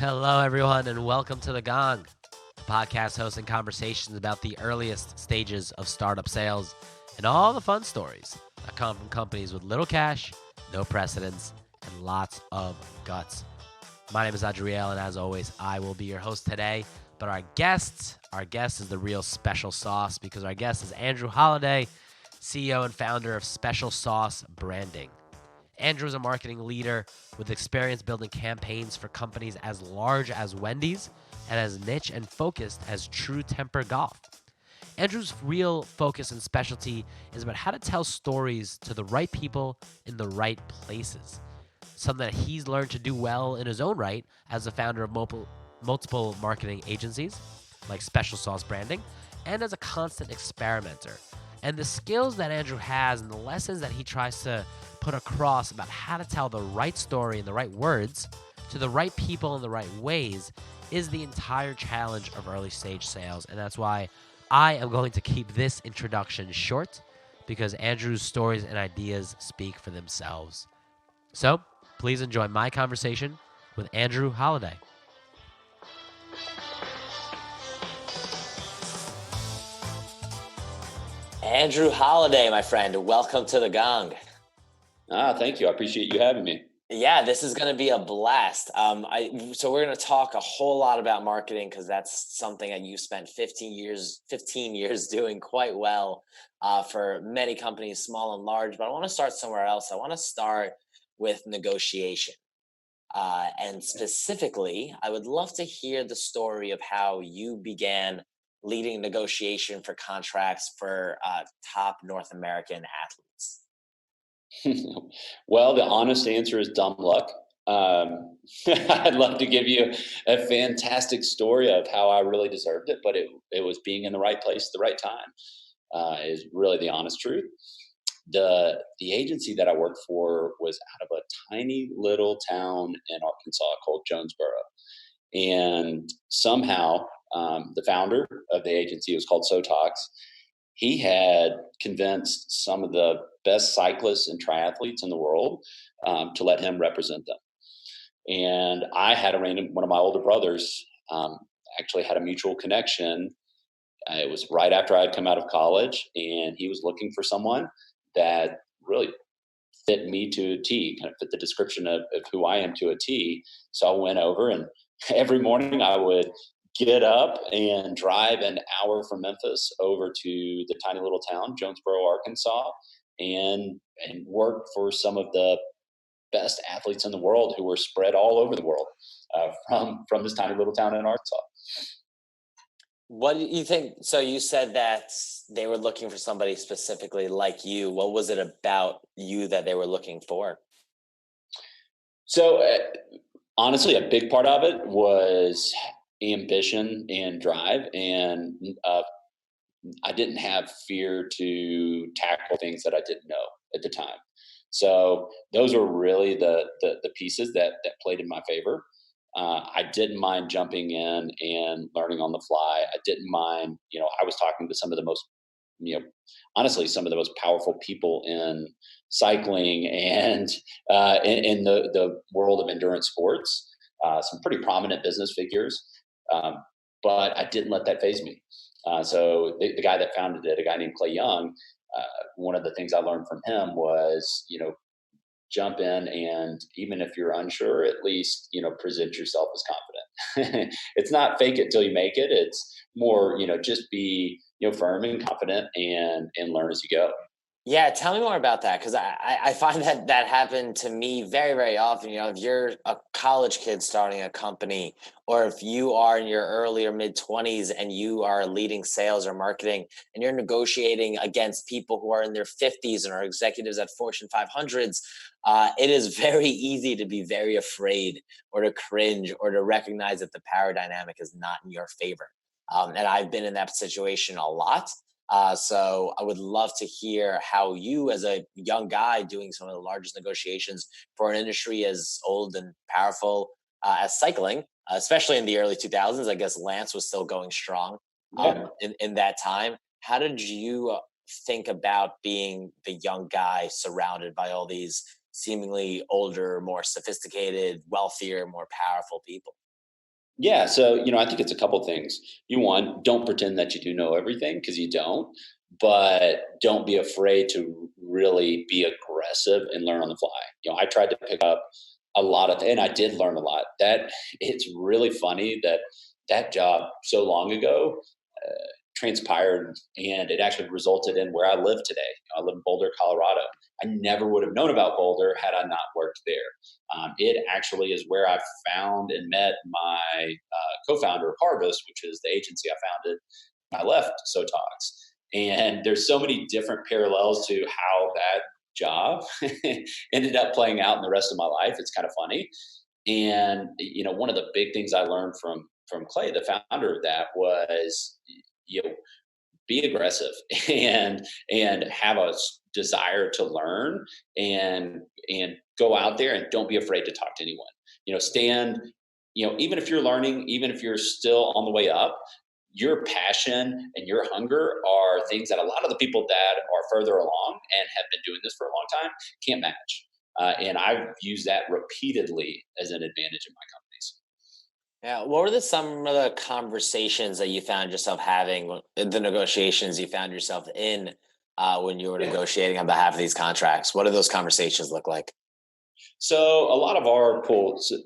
Hello, everyone, and welcome to The Gong, a podcast hosting conversations about the earliest stages of startup sales and all the fun stories that come from companies with little cash, no precedence, and lots of guts. My name is Adriel, and as always, I will be your host today. But our guest is the real special sauce because our guest is Andrew Holliday, CEO and founder of Special Sauce Branding. Andrew is a marketing leader with experience building campaigns for companies as large as Wendys and as niche and focused as True Temper Golf. Andrew's real focus and specialty is about how to tell stories to the right people in the right places. Something that he's learned to do well in his own right as the founder of multiple marketing agencies like Special Sauce Branding and as a constant experimenter. And the skills that Andrew has and the lessons that he tries to put across about how to tell the right story in the right words to the right people in the right ways is the entire challenge of early stage sales. And that's why I am going to keep this introduction short because Andrew's stories and ideas speak for themselves. So please enjoy my conversation with Andrew Holliday. Andrew Holliday, my friend, welcome to The Gong. Thank you. I appreciate you having me. Yeah, this is going to be a blast. So we're going to talk a whole lot about marketing because that's something that you spent 15 years doing quite well for many companies, small and large. But I want to start somewhere else. I want to start with negotiation. And specifically, I would love to hear the story of how you began leading negotiation for contracts for top North American athletes. Well, the honest answer is dumb luck. I'd love to give you a fantastic story of how I really deserved it, but it was being in the right place at the right time is really the honest truth. The agency that I worked for was out of a tiny little town in Arkansas called Jonesboro, and somehow the founder of the agency was called Sotox. He had convinced some of the best cyclists and triathletes in the world to let him represent them. And I had arranged one of my older brothers, actually had a mutual connection. It was right after I had come out of college, and he was looking for someone that really fit me to a T, kind of fit the description of who I am to a T. So I went over, and every morning I would get up and drive an hour from Memphis over to the tiny little town, Jonesboro, Arkansas, and work for some of the best athletes in the world who were spread all over the world from this tiny little town in Arkansas. What do you think? So you said that they were looking for somebody specifically like you. What was it about you that they were looking for? So honestly, a big part of it was ambition and drive, and I didn't have fear to tackle things that I didn't know at the time. So those were really the pieces that played in my favor. I didn't mind jumping in and learning on the fly. I didn't mind, I was talking to some of the most, honestly, some of the most powerful people in cycling and in the world of endurance sports, some pretty prominent business figures. But I didn't let that phase me. So the guy that founded it, a guy named Clay Young, one of the things I learned from him was, jump in, and even if you're unsure, at least, present yourself as confident. It's not fake it till you make it. It's more, just be, firm and confident and learn as you go. Yeah, tell me more about that because I find that happened to me very, very often. If you're a college kid starting a company, or if you are in your early or mid 20s and you are leading sales or marketing and you're negotiating against people who are in their 50s and are executives at Fortune 500s, it is very easy to be very afraid or to cringe or to recognize that the power dynamic is not in your favor. And I've been in that situation a lot. So I would love to hear how you, as a young guy doing some of the largest negotiations for an industry as old and powerful as cycling, especially in the early 2000s, I guess Lance was still going strong Yeah. in that time. How did you think about being the young guy surrounded by all these seemingly older, more sophisticated, wealthier, more powerful people? Yeah, so I think it's a couple things. One, don't pretend that you do know everything because you don't, but don't be afraid to really be aggressive and learn on the fly. I tried to pick up a lot of, and I did learn a lot. That it's really funny that that job so long ago transpired, and it actually resulted in where I live today. I live in Boulder, Colorado. I never would have known about Boulder had I not worked there. It actually is where I found and met my co-founder of Harvest, which is the agency I founded when I left So Talks. And there's so many different parallels to how that job ended up playing out in the rest of my life. It's kind of funny. And one of the big things I learned from Clay, the founder of that, was you know be aggressive and have a desire to learn and go out there and don't be afraid to talk to anyone. Stand. Even if you're learning, even if you're still on the way up, your passion and your hunger are things that a lot of the people that are further along and have been doing this for a long time can't match. And I've used that repeatedly as an advantage in my companies. Yeah, what were some of the conversations that you found yourself having, the negotiations you found yourself in when you were Yeah. negotiating on behalf of these contracts? What do those conversations look like? So a lot of our pools, to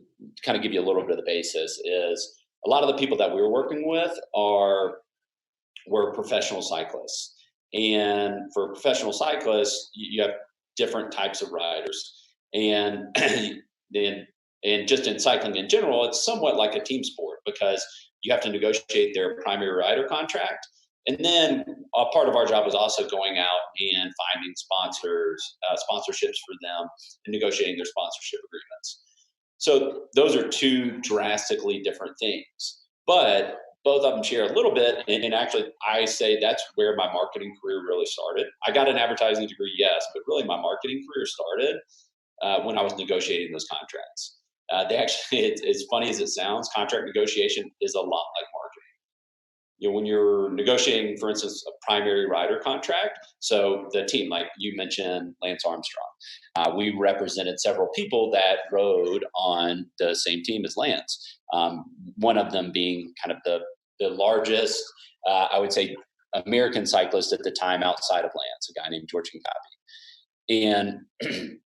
kind of give you a little bit of the basis, is a lot of the people that we were working with were professional cyclists. And for professional cyclists, you have different types of riders. And then and just in cycling in general, it's somewhat like a team sport because you have to negotiate their primary rider contract. And then a part of our job was also going out and finding sponsorships for them, and negotiating their sponsorship agreements. So those are two drastically different things. But both of them share a little bit. And actually, I say that's where my marketing career really started. I got an advertising degree, yes, but really my marketing career started when I was negotiating those contracts. They actually, it's as funny as it sounds, contract negotiation is a lot like marketing. When you're negotiating, for instance, a primary rider contract, so the team, like you mentioned, Lance Armstrong, we represented several people that rode on the same team as Lance. One of them being kind of the largest, I would say, American cyclist at the time outside of Lance, a guy named George Kincapi. And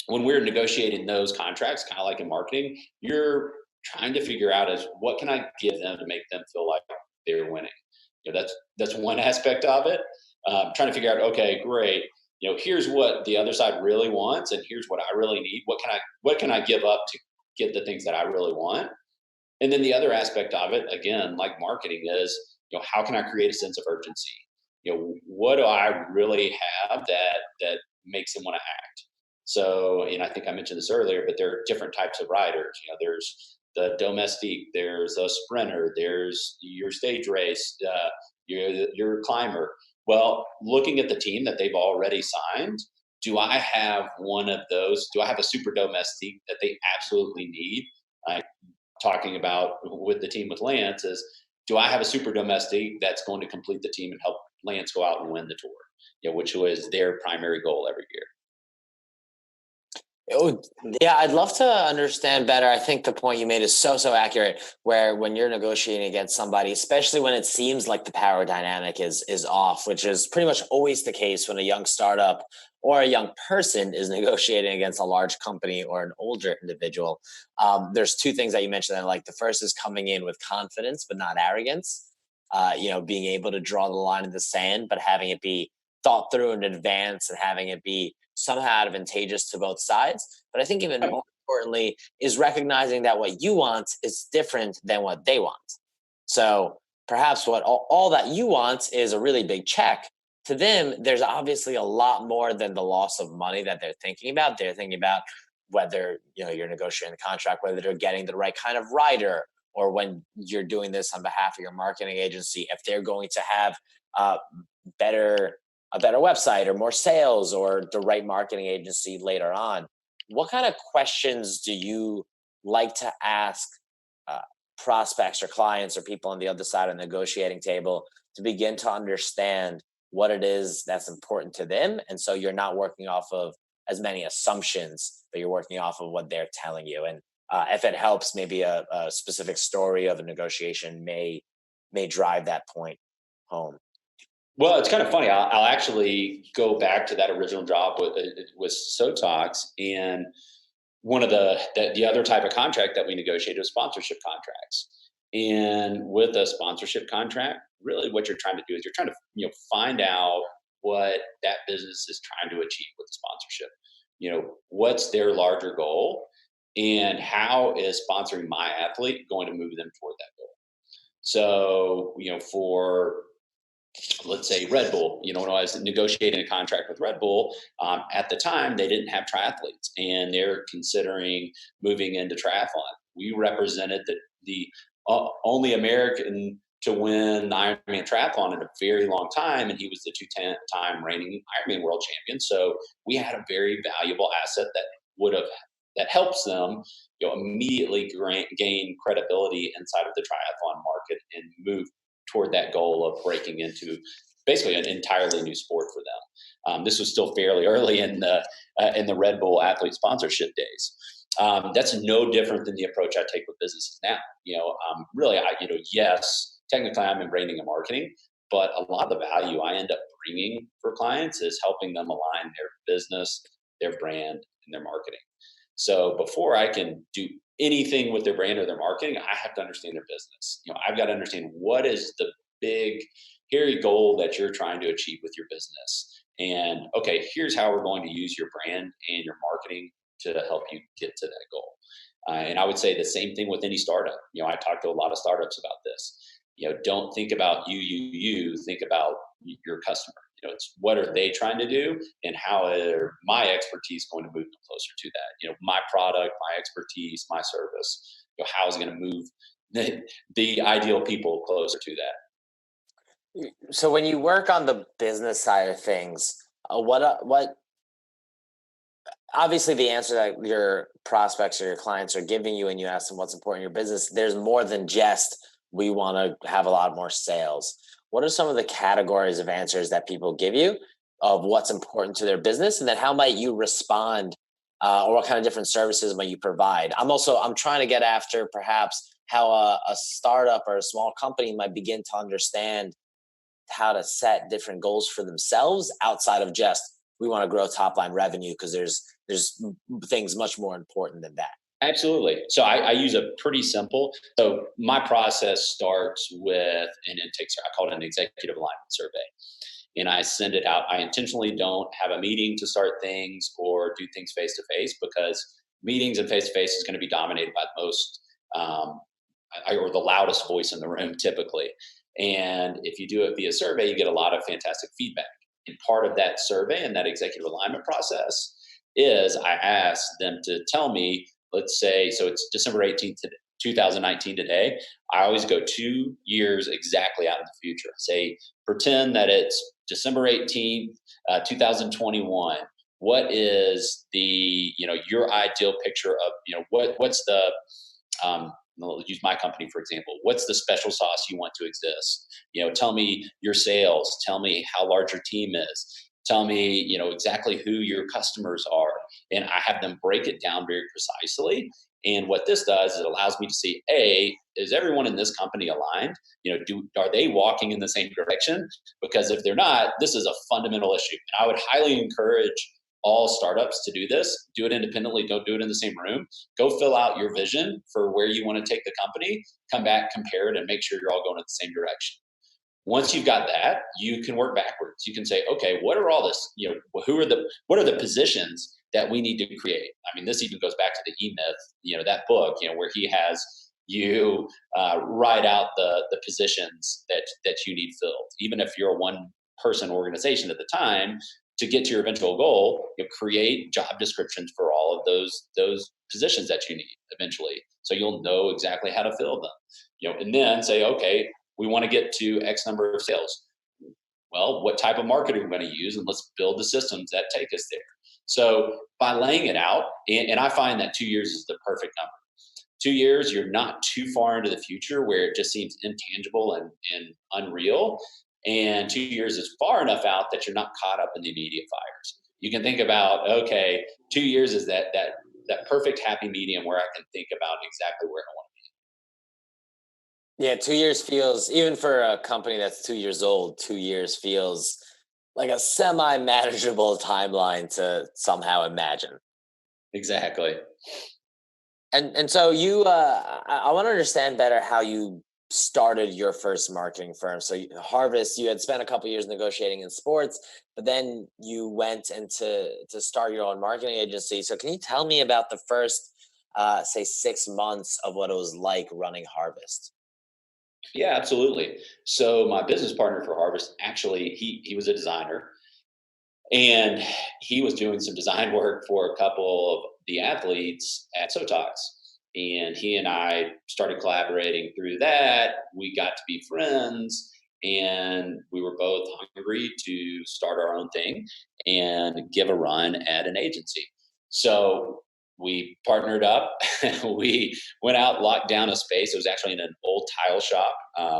when we're negotiating those contracts, kind of like in marketing, you're trying to figure out is what can I give them to make them feel like they're winning. That's one aspect of it. Trying to figure out, okay, great. Here's what the other side really wants, and here's what I really need. What can I give up to get the things that I really want? And then the other aspect of it, again, like marketing, is how can I create a sense of urgency? What do I really have that makes them want to act? So, and I think I mentioned this earlier, but there are different types of riders. There's the domestique, there's a sprinter, there's your stage race, your climber. Well, looking at the team that they've already signed, do I have one of those? Do I have a super domestique that they absolutely need? Like talking about with the team with Lance is, do I have a super domestique that's going to complete the team and help Lance go out and win the tour? Which was their primary goal every year. Oh, yeah, I'd love to understand better. I think the point you made is so accurate, where when you're negotiating against somebody, especially when it seems like the power dynamic is off, which is pretty much always the case when a young startup or a young person is negotiating against a large company or an older individual. There's two things that you mentioned that I like. The first is coming in with confidence, but not arrogance. Being able to draw the line in the sand, but having it be thought through in advance and having it be somehow advantageous to both sides. But I think even more importantly is recognizing that what you want is different than what they want. So perhaps what all that you want is a really big check. To them, there's obviously a lot more than the loss of money that they're thinking about. They're thinking about whether you're negotiating the contract, whether they're getting the right kind of rider, or when you're doing this on behalf of your marketing agency, if they're going to have uh, better a better website or more sales or the right marketing agency later on. What kind of questions do you like to ask uh, prospects or clients or people on the other side of the negotiating table to begin to understand what it is that's important to them? And so you're not working off of as many assumptions, but you're working off of what they're telling you. And If it helps, maybe a specific story of a negotiation may drive that point home. Well, it's kind of funny. I'll actually go back to that original job with Sotox, and one of the other type of contract that we negotiated was sponsorship contracts. And with a sponsorship contract, really what you're trying to do is you're trying to find out what that business is trying to achieve with the sponsorship. What's their larger goal, and how is sponsoring my athlete going to move them toward that goal? So, for, let's say, Red Bull, when I was negotiating a contract with Red Bull, at the time they didn't have triathletes and they're considering moving into triathlon. We represented the only American to win the Ironman triathlon in a very long time, and he was the two-time reigning Ironman world champion. So we had a very valuable asset that helps them, immediately gain credibility inside of the triathlon market and move toward that goal of breaking into basically an entirely new sport for them. This was still fairly early in the Red Bull athlete sponsorship days. That's no different than the approach I take with businesses now. Really, yes, technically I'm in branding and marketing, but a lot of the value I end up bringing for clients is helping them align their business, their brand, and their marketing. So before I can do anything with their brand or their marketing, I have to understand their business. I've got to understand what is the big, hairy goal that you're trying to achieve with your business. And okay, here's how we're going to use your brand and your marketing to help you get to that goal. And I would say the same thing with any startup. I talk to a lot of startups about this. Don't think about you, think about your customer. It's what are they trying to do, and how are my expertise going to move them closer to that? My product, my expertise, my service. How is it going to move the ideal people closer to that? So when you work on the business side of things, what obviously the answer that your prospects or your clients are giving you, and you ask them what's important in your business, there's more than just we want to have a lot more sales. What are some of the categories of answers that people give you of what's important to their business? And then how might you respond, or what kind of different services might you provide? I'm trying to get after perhaps how a startup or a small company might begin to understand how to set different goals for themselves outside of just, we want to grow top line revenue, because there's things much more important than that. Absolutely. So I use a pretty simple, so my process starts with an intake survey. I call it an executive alignment survey. And I send it out. I intentionally don't have a meeting to start things or do things face to face, because meetings and face to face is going to be dominated by the most, or the loudest voice in the room typically. And if you do it via survey, you get a lot of fantastic feedback. And part of that survey and that executive alignment process is I ask them to tell me, let's say, so it's December 18th, 2019 today. I always go 2 years exactly out in the future. Say, pretend that it's December 18th, 2021. What is the, your ideal picture of, what's the, I'll use my company, for example. What's the special sauce you want to exist? Tell me your sales. Tell me how large your team is. Tell me, exactly who your customers are. And I have them break it down very precisely. And what this does is it allows me to see, A, is everyone in this company aligned? Are they walking in the same direction? Because if they're not, this is a fundamental issue. And I would highly encourage all startups to do this. Do it independently. Don't do it in the same room. Go fill out your vision for where you want to take the company. Come back, compare it, and make sure you're all going in the same direction. Once you've got that, you can work backwards. You can say, okay, what are all this, what are the positions that we need to create? I mean, this even goes back to the E-Myth, that book, where he has you write out the positions that you need filled. Even if you're a one-person organization at the time, to get to your eventual goal, create job descriptions for all of those positions that you need eventually, so you'll know exactly how to fill them. And then say, okay, we want to get to X number of sales. Well, what type of marketing are we going to use? And let's build the systems that take us there. So by laying it out, and I find that 2 years is the perfect number. 2 years, you're not too far into the future where it just seems intangible and unreal. And 2 years is far enough out that you're not caught up in the immediate fires. You can think about, okay, 2 years is that that perfect happy medium where I can think about exactly where I want to Yeah, 2 years feels, even for a company that's 2 years old, 2 years feels like a semi-manageable timeline to somehow imagine. be. Exactly. And so you, I want to understand better how you started your first marketing firm. So Harvest, you had spent a couple years negotiating in sports, but then you went into to start your own marketing agency. So can you tell me about the first, say, 6 months of what it was like running Harvest? Yeah, absolutely. So my business partner for Harvest, actually, he was a designer, and he was doing some design work for a couple of the athletes at Sotox. And he and I started collaborating through that. We got to be friends, and we were both hungry to start our own thing and give a run at an agency. So we partnered up. We went out, locked down a space. It was actually in an old tile shop,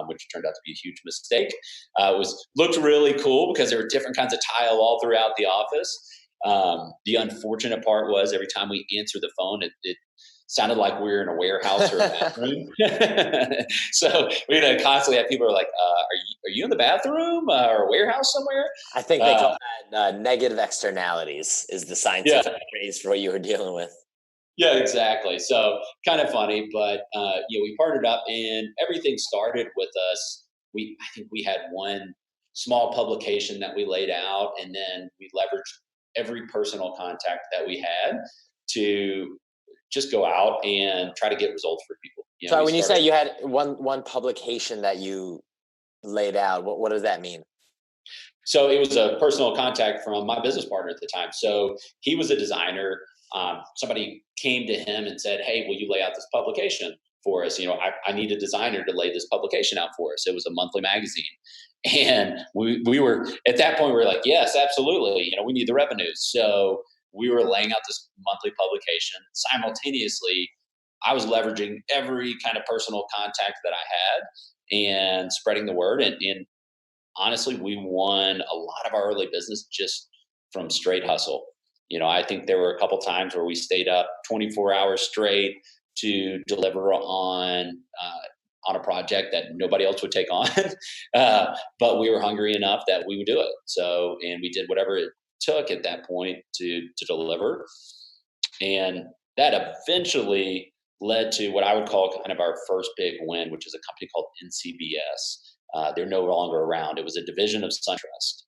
which turned out to be a huge mistake. It was looked really cool because there were different kinds of tile all throughout the office. The unfortunate part was every time we answered the phone, it sounded like we were in a warehouse or a bathroom. So we'd constantly have people who are like, are you in the bathroom or a warehouse somewhere? I think they call that negative externalities is the Yeah, scientific phrase for what you were dealing with. yeah, exactly. So kind of funny, but yeah, we partnered up, and everything started with us. I think we had one small publication that we laid out, and then we leveraged every personal contact that we had to just go out and try to get results for people. So We when you say started. you had one publication that you laid out, what does that mean? So it was a personal contact from my business partner at the time. So he was a designer. Somebody came to him and said, "Hey, will you lay out this publication for us? I need a designer to lay this publication out for us." It was a monthly magazine, and we were at that point. We were like, "Yes, absolutely. We need the revenues." So we were laying out this monthly publication simultaneously. I was leveraging every kind of personal contact that I had and spreading the word, and honestly, we won a lot of our early business just from straight hustle. I think there were a couple times where we stayed up 24 hours straight to deliver on a project that nobody else would take on, but we were hungry enough that we would do it. So, and we did whatever it took at that point to deliver, and that eventually led to what I would call kind of our first big win, which is a company called NCBS. They're no longer around. It was a division of SunTrust.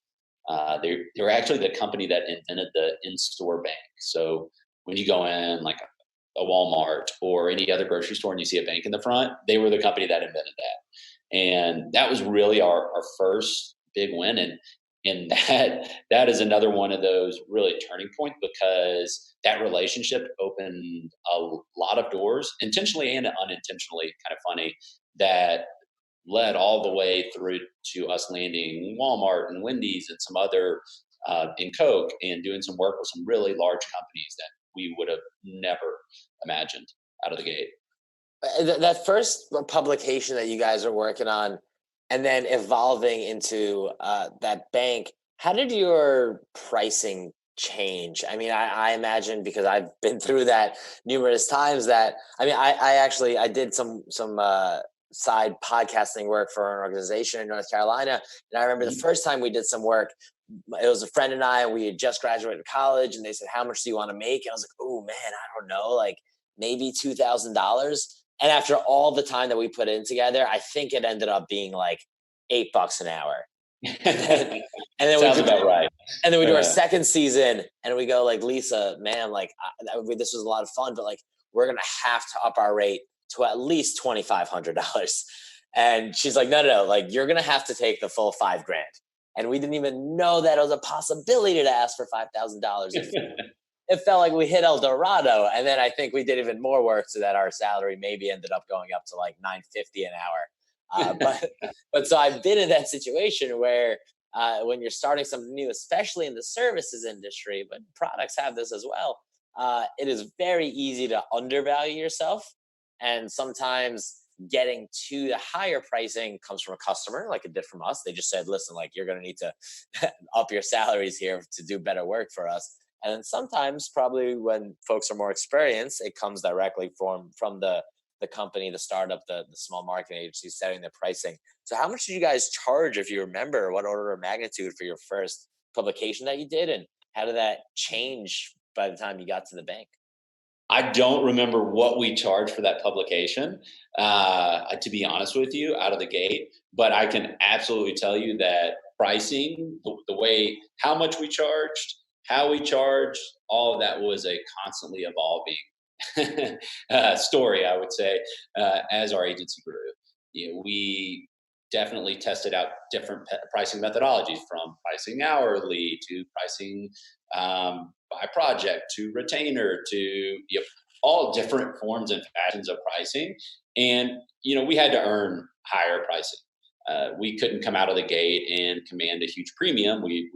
They were actually the company that invented the in-store bank. So when you go in like a Walmart or any other grocery store and you see a bank in the front, they were the company that invented that. And that was really our first big win. And that is another one of those really turning points, because that relationship opened a lot of doors, intentionally and unintentionally. Kind of funny, that led all the way through to us landing Walmart and Wendy's and some other in Coke, and doing some work with some really large companies that we would have never imagined out of the gate. That first publication that you guys are working on, and then evolving into that bank, how did your pricing change? I mean, I imagine, because I've been through that numerous times, that I actually I did some side podcasting work for an organization in North Carolina, and I remember the first time we did some work, it was a friend and I, we had just graduated college, and they said, "How much do you want to make?" And I was like, "Oh man, I don't know, like maybe $2,000." And after all the time that we put in together, I think it ended up being like $8 an hour. And then Sounds about right. And then we do our second season, and we go like, "Lisa, man, like this was a lot of fun, but like we're gonna have to up our rate to at least $2,500." And she's like, "No, like you're gonna have to take the full $5,000." And we didn't even know that it was a possibility to ask for $5,000. It felt like we hit El Dorado. And then I think we did even more work, so that our salary maybe ended up going up to like $950 an hour. But so I've been in that situation where when you're starting something new, especially in the services industry, but products have this as well, it is very easy to undervalue yourself. And sometimes getting to the higher pricing comes from a customer, like it did from us. They just said, "Listen, like you're going to need to up your salaries here to do better work for us." And then sometimes, probably when folks are more experienced, it comes directly from the company, the startup, the small marketing agency setting the pricing. So how much did you guys charge, if you remember, what order of magnitude for your first publication that you did, and how did that change by the time you got to the bank? I don't remember what we charged for that publication, to be honest with you, out of the gate. But I can absolutely tell you that pricing, the way, how much we charged, how we charged, all of that was a constantly evolving story, I would say, as our agency grew. We definitely tested out different pricing methodologies, from pricing hourly to pricing by project to retainer to all different forms and fashions of pricing. And we had to earn higher pricing. We couldn't come out of the gate and command a huge premium. We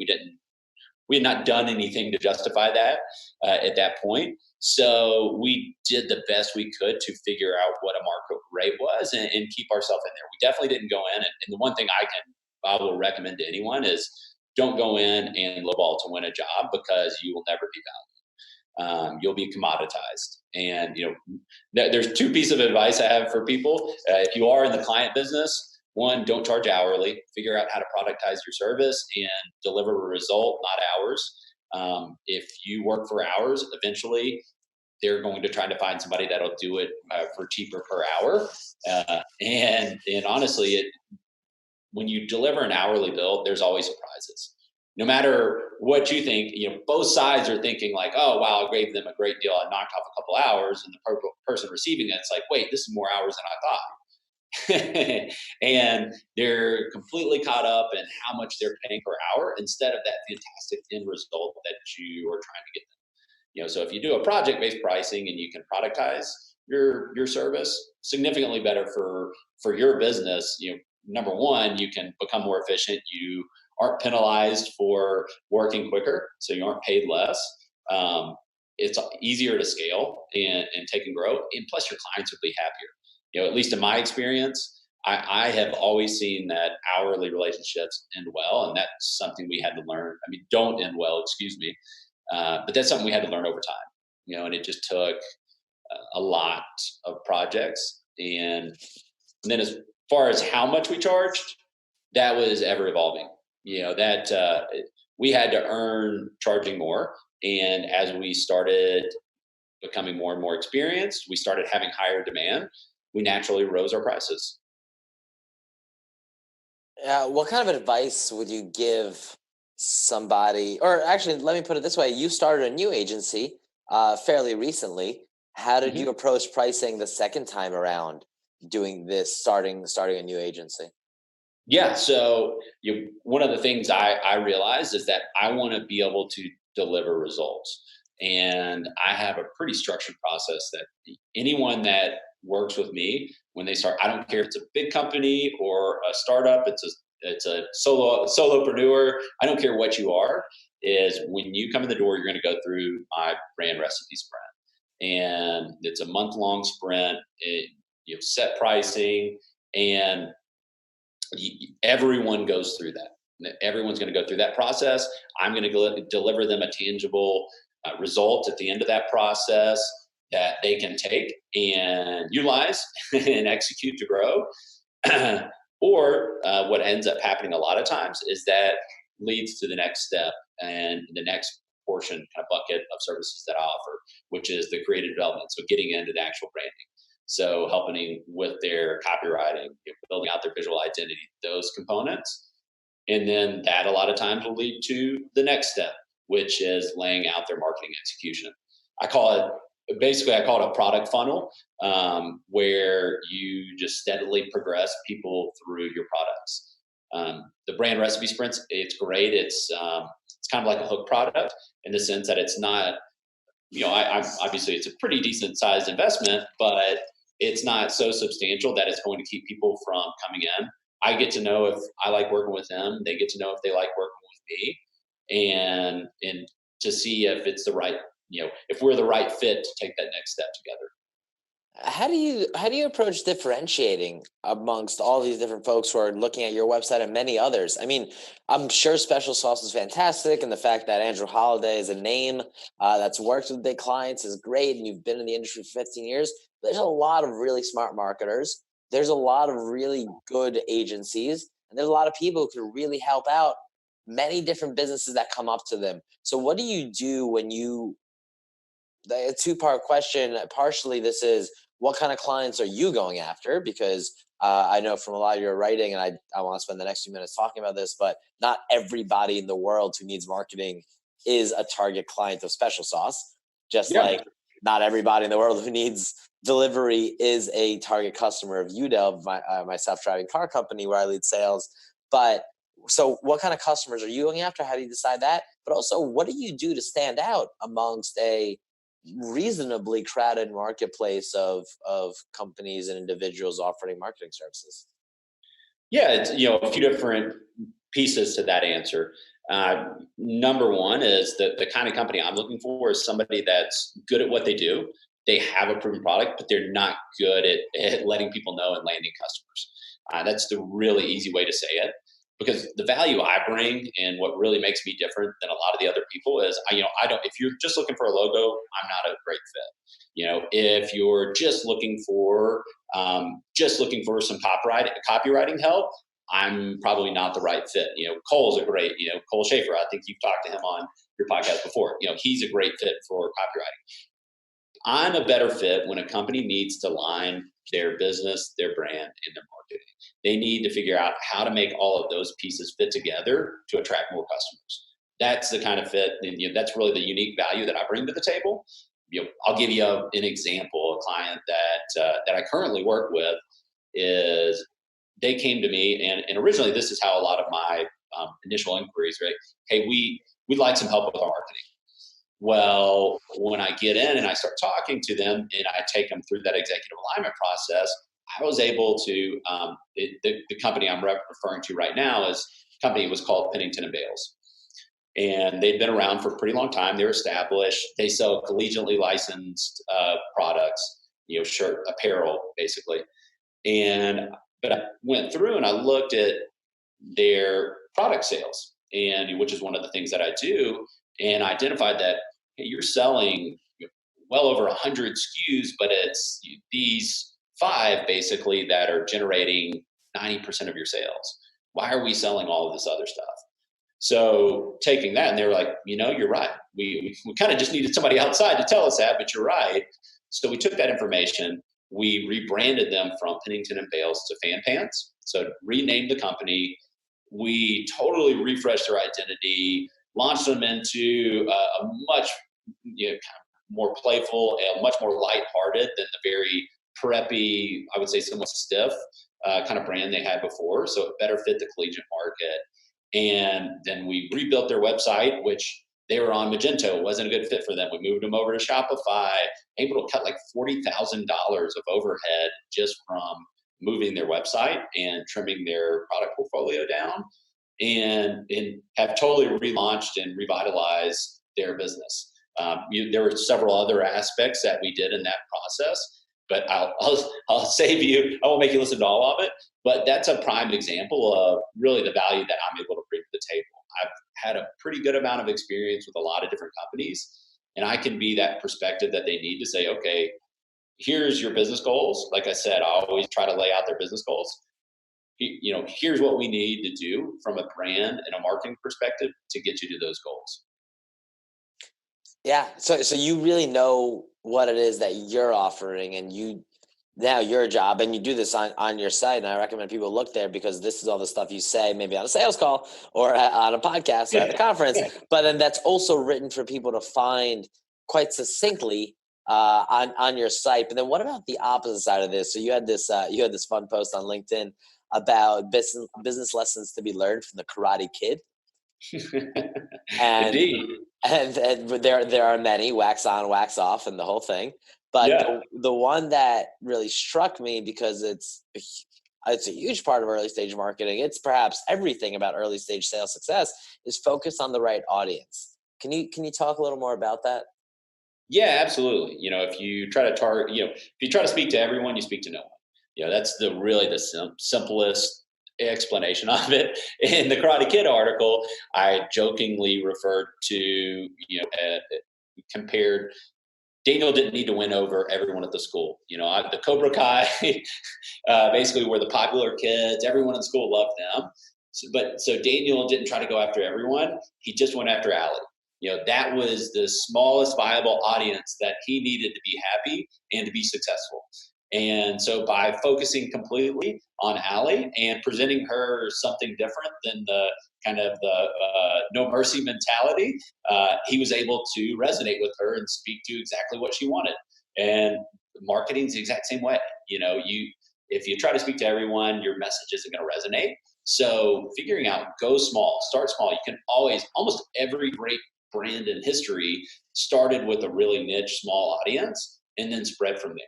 had not done anything to justify that at that point. So we did the best we could to figure out what a market rate was, and keep ourselves in there. We definitely didn't go in. And the one thing I will recommend to anyone is, don't go in and lowball to win a job, because you will never be valued. You'll be commoditized. And there's two pieces of advice I have for people. If you are in the client business, one, don't charge hourly. Figure out how to productize your service and deliver a result, not hours. If you work for hours, eventually they're going to try to find somebody that'll do it for cheaper per hour. And honestly, when you deliver an hourly bill, there's always surprises. No matter what you think, both sides are thinking like, oh, wow, I gave them a great deal. I knocked off a couple hours. And the person receiving it's like, wait, this is more hours than I thought. And they're completely caught up in how much they're paying per hour, instead of that fantastic end result that you are trying to get them. So if you do a project-based pricing and you can productize your service, significantly better for your business. Number one, you can become more efficient. You aren't penalized for working quicker, so you aren't paid less. It's easier to scale and take and grow, and plus your clients will be happier. At least in my experience, I have always seen that hourly relationships end well, and that's something we had to learn. I mean, don't end well, excuse me, but that's something we had to learn over time. And it just took a lot of projects, and then as far as how much we charged, that was ever evolving. That we had to earn charging more, and as we started becoming more and more experienced, we started having higher demand. We naturally rose our prices. What kind of advice would you give somebody, or actually, let me put it this way: you started a new agency fairly recently. How did you approach pricing the second time around doing this, starting a new agency? Yeah. So one of the things I realized is that I want to be able to deliver results. And I have a pretty structured process that anyone that works with me, when they start, I don't care if it's a big company or a startup, it's a solopreneur, I don't care what you are, is when you come in the door, you're going to go through my brand recipe sprint. And it's a month-long sprint. You have set pricing, and everyone goes through that. Everyone's going to go through that process. I'm going to deliver them a tangible result at the end of that process that they can take and utilize and execute to grow. Or what ends up happening a lot of times is that leads to the next step and the next portion, kind of bucket of services that I offer, which is the creative development. So getting into the actual branding. So helping with their copywriting, building out their visual identity, those components. And then that a lot of times will lead to the next step, which is laying out their marketing execution. I call it a product funnel, where you just steadily progress people through your products. The brand recipe sprints, it's great. It's kind of like a hook product in the sense that it's not, obviously it's a pretty decent sized investment, but it's not so substantial that it's going to keep people from coming in. I get to know if I like working with them. They get to know if they like working with me, and to see if it's the right, if we're the right fit to take that next step together. How do you approach differentiating amongst all these different folks who are looking at your website and many others? I mean, I'm sure Special Sauce is fantastic, and the fact that Andrew Holliday is a name that's worked with big clients is great, and you've been in the industry for 15 years. There's a lot of really smart marketers. There's a lot of really good agencies, and there's a lot of people who can really help out many different businesses that come up to them. So, what do you do when a two-part question? Partially, this is what kind of clients are you going after? Because I know from a lot of your writing, and I want to spend the next few minutes talking about this, but not everybody in the world who needs marketing is a target client of Special Sauce. Just like not everybody in the world who needs delivery is a target customer of UDEV, my self-driving car company where I lead sales. But so what kind of customers are you going after? How do you decide that? But also, what do you do to stand out amongst a reasonably crowded marketplace of companies and individuals offering marketing services? Yeah, it's a few different pieces to that answer. Number one is the kind of company I'm looking for is somebody that's good at what they do. They have a proven product, but they're not good at letting people know and landing customers. That's the really easy way to say it. Because the value I bring and what really makes me different than a lot of the other people is, I don't. If you're just looking for a logo, I'm not a great fit. If you're just looking for some copywriting help, I'm probably not the right fit. Cole's a great, Cole Schaefer. I think you've talked to him on your podcast before. He's a great fit for copywriting. I'm a better fit when a company needs to line their business, their brand, and their marketing. They need to figure out how to make all of those pieces fit together to attract more customers. That's the kind of fit, and that's really the unique value that I bring to the table. I'll give you an example. A client that I currently work with is they came to me, and originally this is how a lot of my initial inquiries, right? Hey, we'd like some help with our marketing. Well, when I get in and I start talking to them and I take them through that executive alignment process, I was able to, the company I'm referring to right now company was called Pennington and Bales. And they've been around for a pretty long time. They're established. They sell collegiately licensed products, shirt, apparel, basically. But I went through and I looked at their product sales, and which is one of the things that I do, and identified that you're selling well over 100 SKUs, but it's these 5 basically that are generating 90% of your sales. Why are we selling all of this other stuff? So taking that, and they were like, you're right. We kind of just needed somebody outside to tell us that, but you're right. So we took that information, we rebranded them from Pennington and Bales to Fan Pants. So renamed the company. We totally refreshed their identity, launched them into a much kind of more playful and much more lighthearted than the very preppy, I would say somewhat stiff kind of brand they had before. So it better fit the collegiate market. And then we rebuilt their website, which they were on Magento. It wasn't a good fit for them. We moved them over to Shopify, able to cut like $40,000 of overhead just from moving their website and trimming their product portfolio down, and have totally relaunched and revitalized their business. There were several other aspects that we did in that process, but I'll save you. I won't make you listen to all of it, but that's a prime example of really the value that I'm able to bring to the table. I've had a pretty good amount of experience with a lot of different companies, and I can be that perspective that they need to say, okay, here's your business goals. Like I said, I always try to lay out their business goals. Here's what we need to do from a brand and a marketing perspective to get you to those goals. Yeah. So you really know what it is that you're offering, and now your job, and you do this on your site. And I recommend people look there, because this is all the stuff you say, maybe on a sales call or on a podcast or at a conference, but then that's also written for people to find quite succinctly on your site. But then what about the opposite side of this? So you had this fun post on LinkedIn about business lessons to be learned from the Karate Kid. And Indeed. And there are many, wax on, wax off, and the whole thing. But the one that really struck me, because it's a huge part of early stage marketing, it's perhaps everything about early stage sales success, is focus on the right audience. Can you talk a little more about that? Yeah, absolutely. If you try to target, if you try to speak to everyone, you speak to no one. That's the simplest explanation of it. In the Karate Kid article, I jokingly referred to, compared Daniel didn't need to win over everyone at the school. The Cobra Kai basically were the popular kids. Everyone in school loved them. So Daniel didn't try to go after everyone. He just went after Allie. That was the smallest viable audience that he needed to be happy and to be successful. And so by focusing completely on Allie and presenting her something different than the kind of the no mercy mentality, he was able to resonate with her and speak to exactly what she wanted. And marketing's the exact same way. If you try to speak to everyone, your message isn't going to resonate. So figuring out, go small, start small. You can almost every great brand in history started with a really niche, small audience and then spread from there.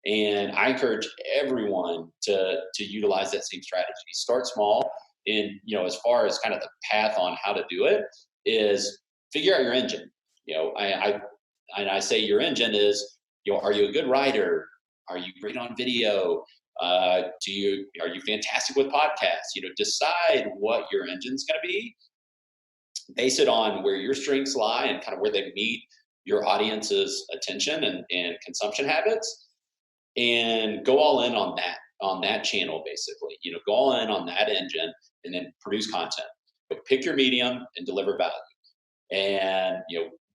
And I encourage everyone to utilize that same strategy. Start small. And, as far as kind of the path on how to do it is figure out your engine. I say your engine is, are you a good writer? Are you great on video? Are you fantastic with podcasts? Decide what your engine's going to be. Base it on where your strengths lie and kind of where they meet your audience's attention and consumption habits, and go all in on that channel, basically. Go all in on that engine and then produce content. Pick your medium and deliver value. And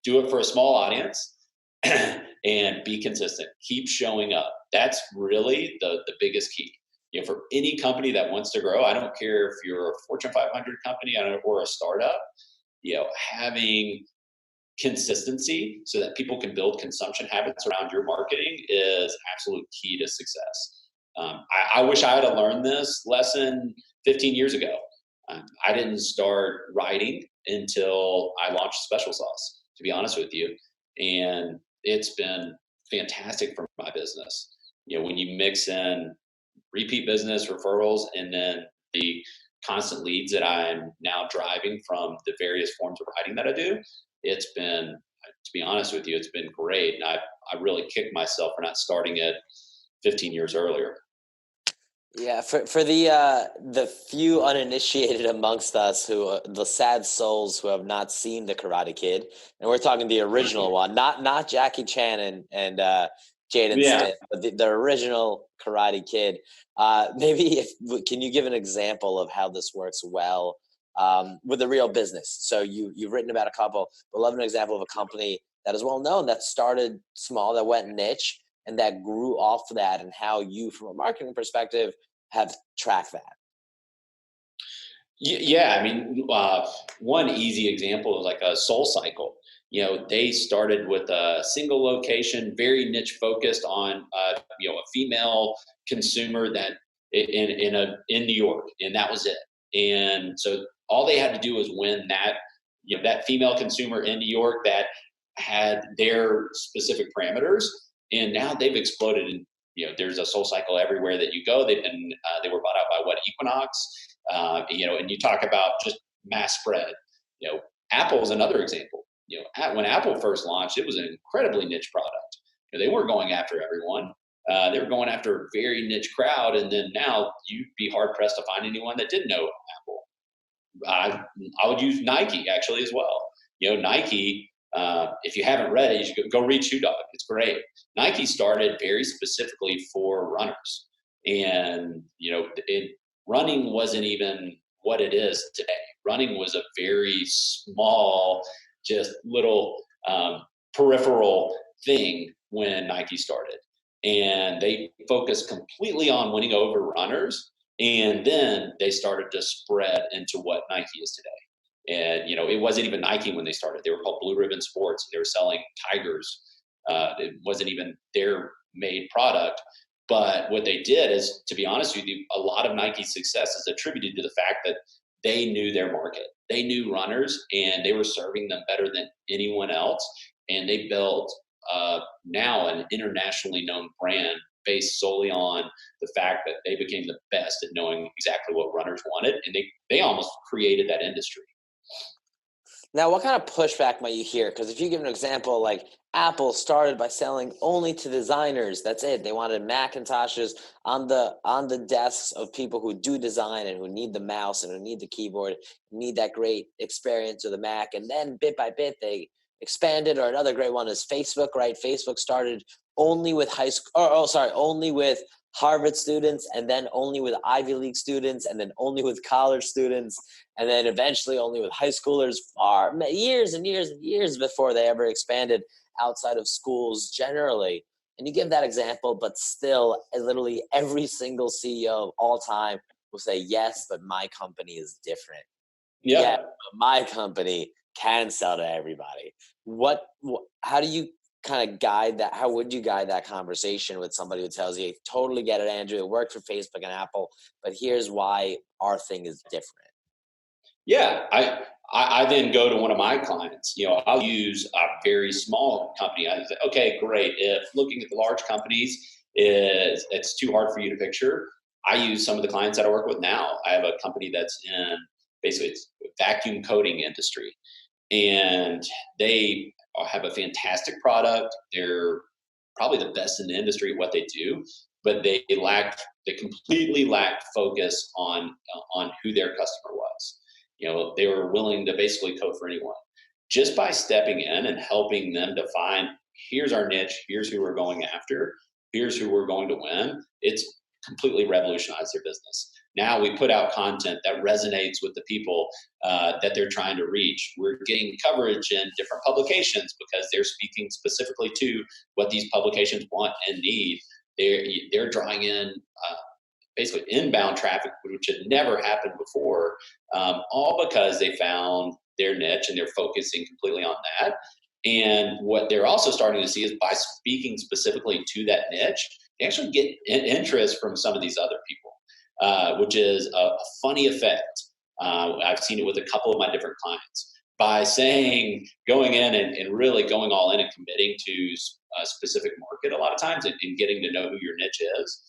do it for a small audience and be consistent. Keep showing up. That's really the biggest key. For any company that wants to grow, I don't care if you're a Fortune 500 company or a startup, having consistency so that people can build consumption habits around your marketing is absolute key to success. I wish I had learned this lesson 15 years ago. I didn't start writing until I launched Special Sauce, to be honest with you. And it's been fantastic for my business. When you mix in repeat business, referrals, and then the constant leads that I'm now driving from the various forms of writing that I do, it's been, to be honest with you, it's been great. And I really kicked myself for not starting it 15 years earlier. Yeah, for the few uninitiated amongst us who the sad souls who have not seen the Karate Kid, and we're talking the original one, not Jackie Chan and Jaden Smith, but the original Karate Kid. Maybe can you give an example of how this works well with a real business? So you've written about a couple, but love an example of a company that is well known, that started small, that went niche, and that grew off of that, and how you, from a marketing perspective, have tracked that. Yeah, I mean, one easy example is like a Soul Cycle. They started with a single location, very niche focused on a female consumer that in New York, and that was it. And so all they had to do was win that female consumer in New York that had their specific parameters, and now they've exploded. And there's a Soul Cycle everywhere that you go. They were bought out by Equinox. And you talk about just mass spread. Apple is another example. When Apple first launched, it was an incredibly niche product. They weren't going after everyone. They were going after a very niche crowd. And then now you'd be hard pressed to find anyone that didn't know Apple. I would use Nike actually as well. Nike, if you haven't read it, you should go read Shoe Dog. It's great. Nike started very specifically for runners, and running wasn't even what it is today. Running was a very small, just little peripheral thing when Nike started, and they focused completely on winning over runners. And then they started to spread into what Nike is today. And, it wasn't even Nike when they started. They were called Blue Ribbon Sports. They were selling Tigers. It wasn't even their made product. But what they did is, to be honest with you, a lot of Nike's success is attributed to the fact that they knew their market. They knew runners, and they were serving them better than anyone else. And they built now an internationally known brand based solely on the fact that they became the best at knowing exactly what runners wanted, and they almost created that industry. Now, what kind of pushback might you hear? Because if you give an example, like Apple started by selling only to designers. That's it. They wanted Macintoshes on the desks of people who do design and who need the mouse and who need the keyboard, need that great experience of the Mac. And then bit by bit, they expanded. Or another great one is Facebook, right? Facebook started only with only with Harvard students, and then only with Ivy League students, and then only with college students, and then eventually only with high schoolers, years and years and years before they ever expanded outside of schools generally. And you give that example, but still, literally every single CEO of all time will say, yes, but my company is different. Yeah, but my company can sell to everybody. How do you kind of guide that? How would you guide that conversation with somebody who tells you, totally get it, Andrew, it worked for Facebook and Apple, but here's why our thing is different? Yeah, I then go to one of my clients. I'll use a very small company. I say, okay, great. If looking at the large companies it's too hard for you to picture, I use some of the clients that I work with now. I have a company that's in basically it's vacuum coating industry, and they have a fantastic product. They're probably the best in the industry at what they do, but they completely lacked focus on who their customer was. They were willing to basically code for anyone. Just by stepping in and helping them define, here's our niche, here's who we're going after, here's who we're going to win, it's completely revolutionized their business. Now we put out content that resonates with the people that they're trying to reach. We're getting coverage in different publications because they're speaking specifically to what these publications want and need. They're drawing in basically inbound traffic, which had never happened before, all because they found their niche and they're focusing completely on that. And what they're also starting to see is by speaking specifically to that niche, they actually get interest from some of these other people, which is a funny effect. I've seen it with a couple of my different clients. By going in and really going all in and committing to a specific market a lot of times and getting to know who your niche is,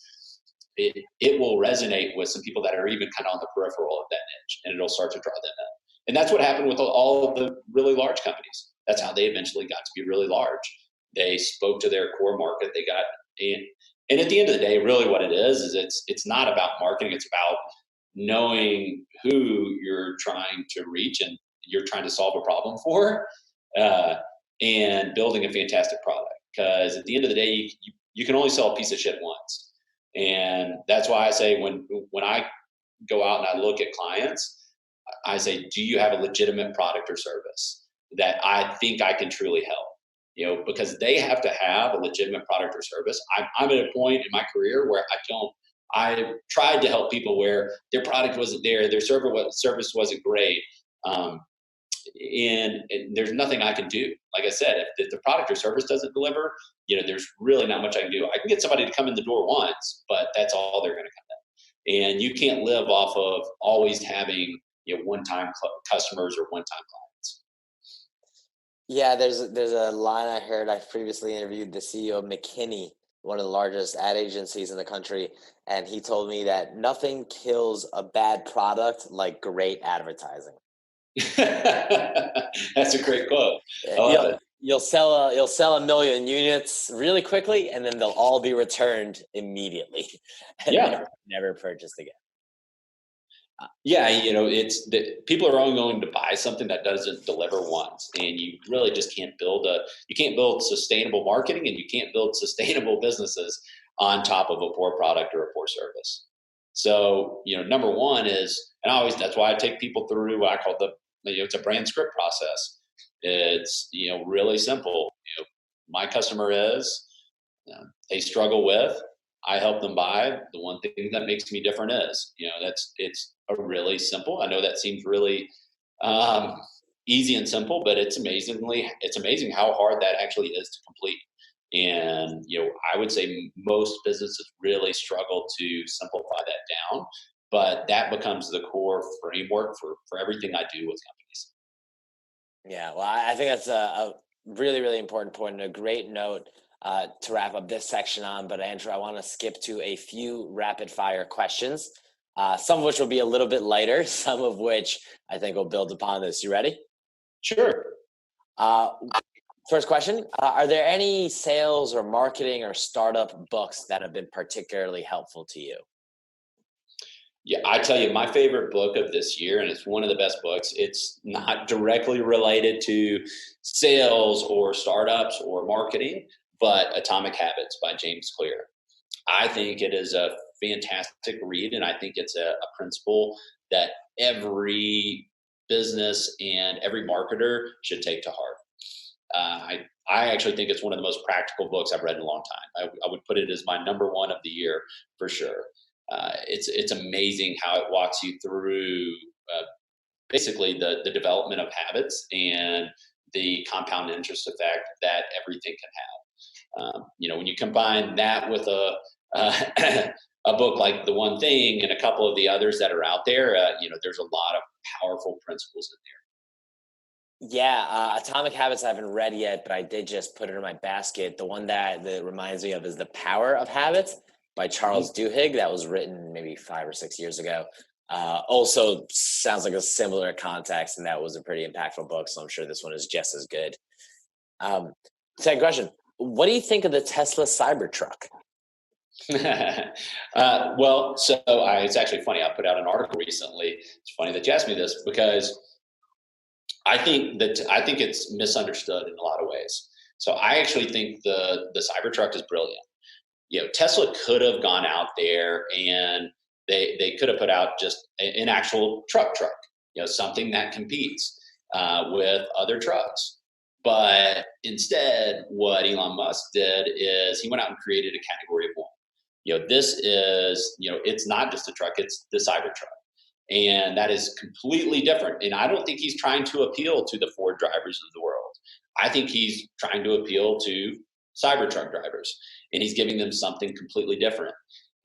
it will resonate with some people that are even kind of on the peripheral of that niche, and it'll start to draw them in. And that's what happened with all of the really large companies. That's how they eventually got to be really large. They spoke to their core market. They got in. And at the end of the day, really what it is it's not about marketing. It's about knowing who you're trying to reach and you're trying to solve a problem for, and building a fantastic product. Because at the end of the day, you can only sell a piece of shit once. And that's why I say when I go out and I look at clients, I say, do you have a legitimate product or service that I think I can truly help? Because they have to have a legitimate product or service. I'm at a point in my career where I tried to help people where their product wasn't there, their service wasn't great. And there's nothing I can do. Like I said, if the product or service doesn't deliver, there's really not much I can do. I can get somebody to come in the door once, but that's all they're going to come in. And you can't live off of always having one-time customers or one-time clients. Yeah, there's a line I heard. I previously interviewed the CEO of McKinney, one of the largest ad agencies in the country, and he told me that nothing kills a bad product like great advertising. That's a great quote. I love it. You'll sell 1 million units really quickly, and then they'll all be returned immediately. And never purchased again. Yeah, it's people are only going to buy something that doesn't deliver once, and you really just can't build sustainable marketing, and you can't build sustainable businesses on top of a poor product or a poor service. So, number one is, and that's why I take people through what I call it's a brand script process. It's, really simple. My customer is, they struggle with, I help them buy. The one thing that makes me different is, it's a really simple. I know that seems really easy and simple, but it's amazing how hard that actually is to complete. And, I would say most businesses really struggle to simplify that down, but that becomes the core framework for everything I do with companies. Yeah, well, I think that's a really, really important point and a great note to wrap up this section on. But Andrew, I want to skip to a few rapid fire questions, some of which will be a little bit lighter, some of which I think will build upon this. You ready? Sure. First question, are there any sales or marketing or startup books that have been particularly helpful to you? Yeah, I tell you, my favorite book of this year, and it's one of the best books. It's not directly related to sales or startups or marketing, but Atomic Habits by James Clear. I think it is a fantastic read, and I think it's a principle that every business and every marketer should take to heart. I actually think it's one of the most practical books I've read in a long time. I would put it as my number one of the year for sure. It's amazing how it walks you through basically the development of habits and the compound interest effect that everything can have. When you combine that with a book like The One Thing and a couple of the others that are out there, there's a lot of powerful principles in there. Yeah, Atomic Habits I haven't read yet, but I did just put it in my basket. The one that reminds me of is The Power of Habits by Charles Duhigg. That was written maybe 5 or 6 years ago. Also sounds like a similar context, and that was a pretty impactful book, so I'm sure this one is just as good. Second question, what do you think of the Tesla Cybertruck? It's actually funny. I put out an article recently. It's funny that you asked me this because I think it's misunderstood in a lot of ways. So I actually think the Cybertruck is brilliant. Tesla could have gone out there and they could have put out just an actual truck, something that competes with other trucks. But instead, what Elon Musk did is he went out and created a category of one. This is, it's not just a truck, it's the Cybertruck. And that is completely different. And I don't think he's trying to appeal to the Ford drivers of the world. I think he's trying to appeal to Cybertruck drivers, and he's giving them something completely different.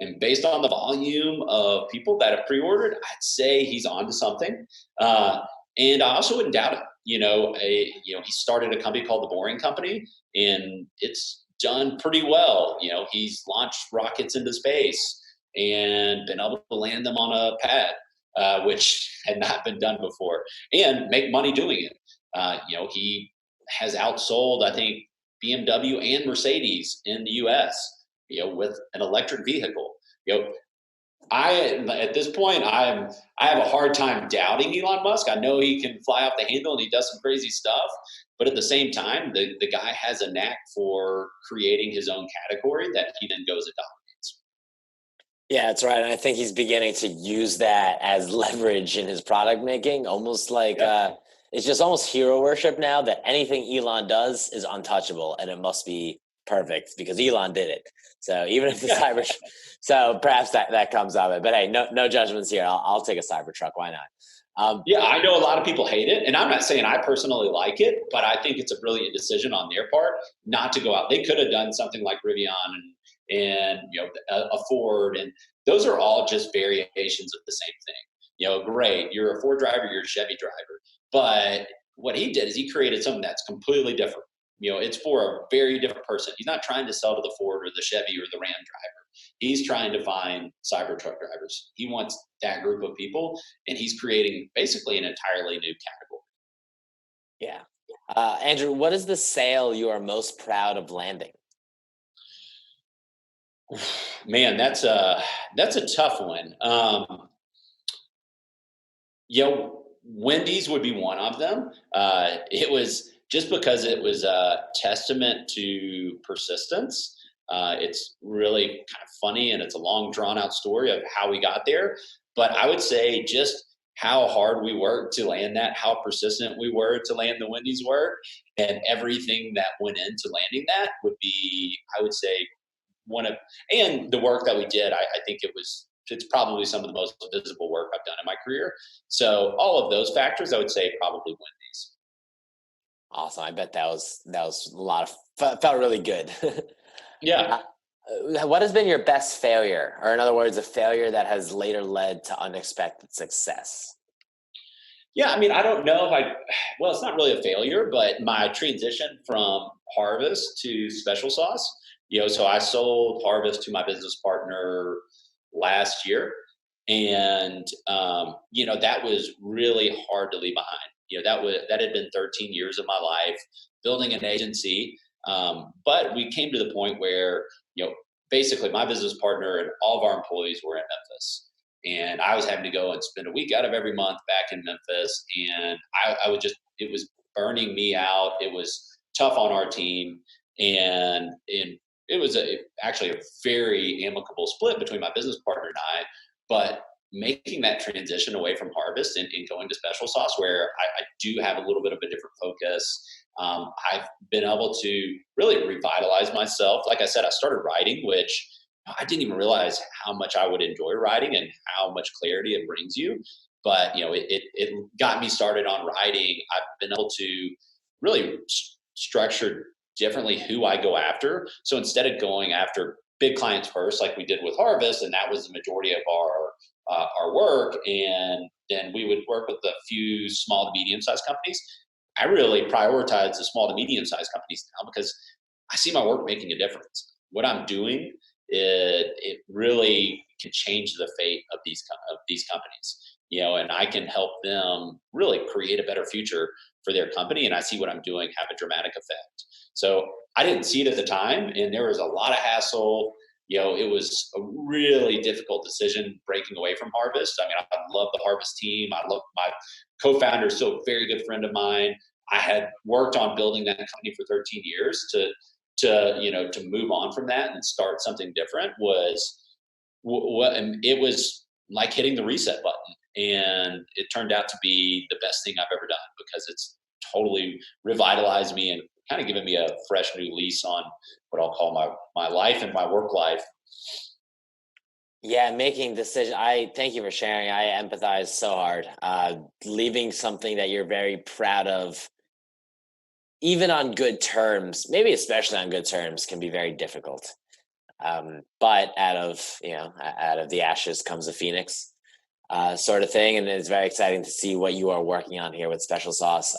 And based on the volume of people that have pre-ordered, I'd say he's onto something. And I also wouldn't doubt it. He started a company called The Boring Company, and it's done pretty well. He's launched rockets into space and been able to land them on a pad. Which had not been done before, and make money doing it. He has outsold, I think, BMW and Mercedes in the U.S. With an electric vehicle. At this point, I have a hard time doubting Elon Musk. I know he can fly off the handle and he does some crazy stuff, but at the same time, the guy has a knack for creating his own category that he then goes and dominates. Yeah, that's right. And I think he's beginning to use that as leverage in his product making, almost like it's just almost hero worship now that anything Elon does is untouchable and it must be perfect because Elon did it. So even if the so perhaps that comes of it. But hey, no judgments here. I'll take a Cybertruck. Why not? I know a lot of people hate it, and I'm not saying I personally like it, but I think it's a brilliant decision on their part not to go out. They could have done something like Rivian and a Ford, and those are all just variations of the same thing. Great, you're a Ford driver, you're a Chevy driver, but what he did is he created something that's completely different. It's for a very different person. He's not trying to sell to the Ford or the Chevy or the Ram driver. He's trying to find Cybertruck drivers. He wants that group of people, and he's creating basically an entirely new category. Yeah. Andrew, what is the sale you are most proud of landing? Man, that's a tough one. Wendys would be one of them. It was just because it was a testament to persistence. It's really kind of funny, and it's a long, drawn-out story of how we got there. But I would say just how hard we worked to land that, how persistent we were to land the Wendys work, and everything that went into landing that would be, I would say, and the work that we did, I think it's probably some of the most visible work I've done in my career. So all of those factors, I would say probably Wendys. Awesome. I bet that was a lot of felt really good. Yeah. What has been your best failure, or in other words, a failure that has later led to unexpected success? Yeah, I mean, I don't know if it's not really a failure, but my transition from Harvest to Special Sauce, so I sold Harvest to my business partner last year. And, that was really hard to leave behind. that had been 13 years of my life building an agency. But we came to the point where, basically my business partner and all of our employees were in Memphis. And I was having to go and spend a week out of every month back in Memphis. And it was burning me out. It was tough on our team. And it was actually a very amicable split between my business partner and I. But making that transition away from Harvest and going to Special Sauce, where I do have a little bit of a different focus, I've been able to really revitalize myself. Like I said, I started writing, which I didn't even realize how much I would enjoy writing and how much clarity it brings you. But, it got me started on writing. I've been able to really structure differently who I go after. So instead of going after big clients first, like we did with Harvest, and that was the majority of our work, and then we would work with a few small to medium-sized companies, I really prioritize the small to medium-sized companies now because I see my work making a difference. What I'm doing, it really can change the fate of these companies, and I can help them really create a better future for their company. And I see what I'm doing have a dramatic effect. So I didn't see it at the time, and there was a lot of hassle. It was a really difficult decision breaking away from Harvest. I mean, I love the Harvest team. I love my co-founder, still a very good friend of mine. I had worked on building that company for 13 years. To move on from that and start something different it was like hitting the reset button. And it turned out to be the best thing I've ever done because it's totally revitalized me and kind of given me a fresh new lease on what I'll call my life and my work life. Yeah, making decisions. I thank you for sharing. I empathize so hard. Leaving something that you're very proud of, even on good terms, maybe especially on good terms, can be very difficult. But out of the ashes comes a phoenix, sort of thing. And it's very exciting to see what you are working on here with Special Sauce.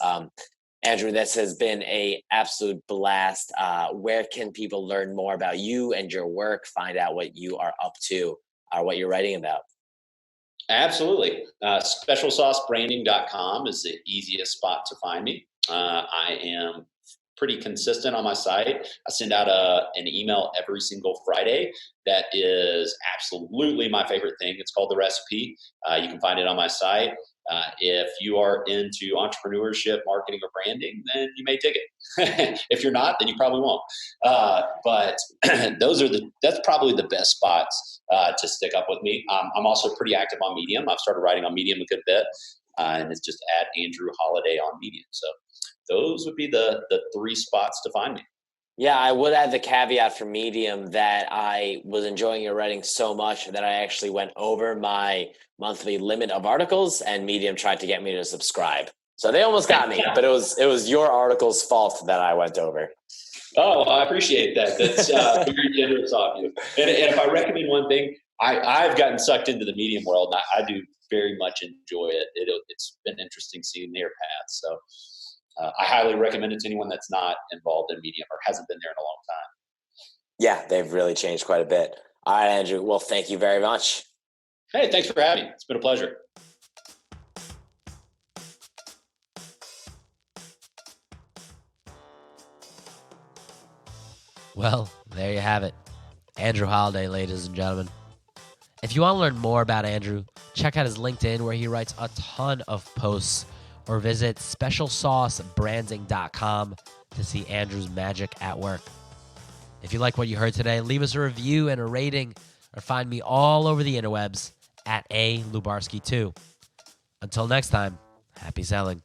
Andrew, this has been an absolute blast. Where can people learn more about you and your work, find out what you are up to, or what you're writing about? Absolutely. Specialsaucebranding.com is the easiest spot to find me. I am pretty consistent on my site. I send out an email every single Friday that is absolutely my favorite thing. It's called The Recipe. You can find it on my site. If you are into entrepreneurship, marketing, or branding, then you may dig it. If you're not, then you probably won't. But that's probably the best spots to stick up with me. I'm also pretty active on Medium. I've started writing on Medium a good bit, and it's just at Andrew Holliday on Medium. So those would be the three spots to find me. Yeah, I would add the caveat for Medium that I was enjoying your writing so much that I actually went over my monthly limit of articles, and Medium tried to get me to subscribe. So they almost got me, but it was your article's fault that I went over. Oh, well, I appreciate that. That's very generous of you. And if I recommend one thing, I've gotten sucked into the Medium world, and I do very much enjoy it. It's been interesting seeing their path. So I highly recommend it to anyone that's not involved in Medium or hasn't been there in a long time. Yeah, they've really changed quite a bit. All right, Andrew. Well, thank you very much. Hey, thanks for having me. It's been a pleasure. Well, there you have it. Andrew Holliday, ladies and gentlemen. If you want to learn more about Andrew, check out his LinkedIn where he writes a ton of posts, or visit specialsaucebranding.com to see Andrew's magic at work. If you like what you heard today, leave us a review and a rating, or find me all over the interwebs at A Lubarski2. Until next time, happy selling.